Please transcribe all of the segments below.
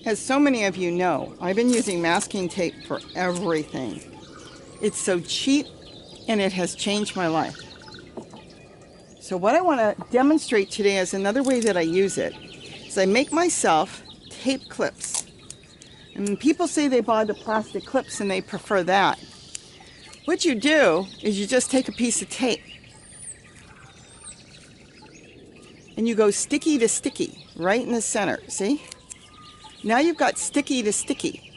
As so many of you know, I've been using masking tape for everything. It's so cheap and it has changed my life. So what I want to demonstrate today is another way that I use it. Is I make myself tape clips. And people say they buy the plastic clips and they prefer that. What you do is you just take a piece of tape and you go sticky to sticky right in the center. See? Now you've got sticky to sticky.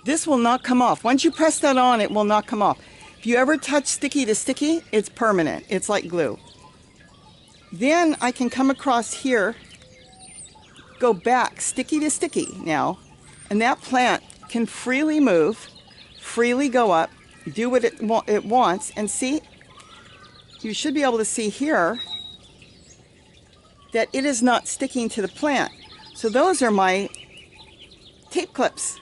This will not come off. Once you press that on, it will not come off. If you ever touch sticky to sticky, it's permanent. It's like glue. Then I can come across here, go back sticky to sticky now, and that plant can freely move, freely go up, do what it wants, and see, you should be able to see here that it is not sticking to the plant. So those are my tape clips.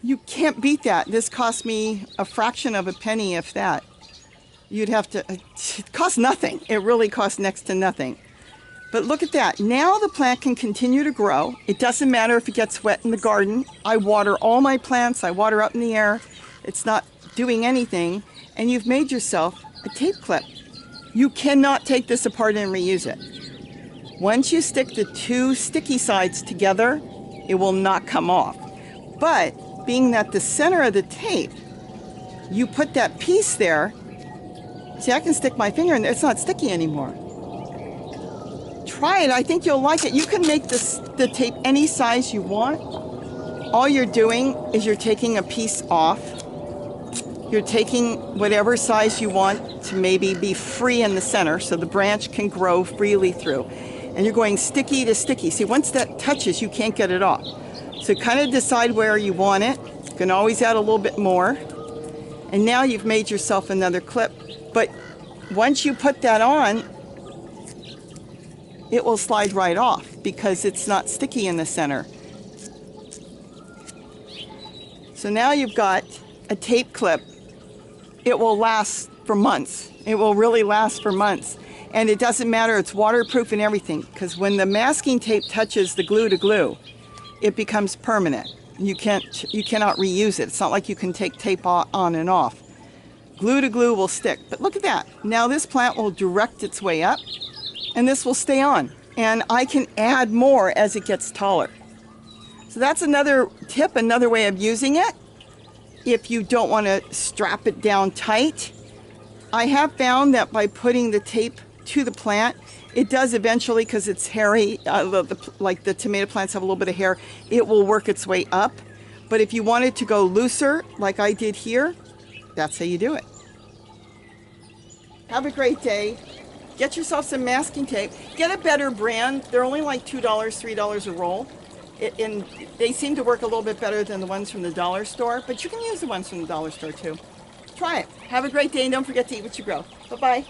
You can't beat that. This cost me a fraction of a penny, if that. You'd have to, it costs nothing. It really costs next to nothing. But look at that. Now the plant can continue to grow. It doesn't matter if it gets wet in the garden. I water all my plants. I water up in the air. It's not doing anything. And you've made yourself a tape clip. You cannot take this apart and reuse it. Once you stick the two sticky sides together, it will not come off. But being that the center of the tape, you put that piece there. See, I can stick my finger in there. It's not sticky anymore. Try it. I think you'll like it. You can make the tape any size you want. All you're doing is you're taking a piece off. You're taking whatever size you want to maybe be free in the center so the branch can grow freely through. And you're going sticky to sticky. See, once that touches, you can't get it off. So kind of decide where you want it. You can always add a little bit more. And now you've made yourself another clip. But once you put that on, it will slide right off because it's not sticky in the center. So now you've got a tape clip. It will last for months. It will really last for months. And it doesn't matter, it's waterproof and everything, because when the masking tape touches the glue to glue, it becomes permanent. You cannot reuse it. It's not like you can take tape on and off. Glue to glue will stick. But look at that. Now this plant will direct its way up and this will stay on. And I can add more as it gets taller. So that's another tip, another way of using it. If you don't want to strap it down tight, I have found that by putting the tape to the plant, it does eventually, because it's hairy, like the tomato plants have a little bit of hair, it will work its way up. But if you want it to go looser, like I did here, that's how you do it. Have a great day. Get yourself some masking tape. Get a better brand. They're only like $2, $3 a roll. And they seem to work a little bit better than the ones from the dollar store, but you can use the ones from the dollar store too. Try it. Have a great day and don't forget to eat what you grow. Bye-bye.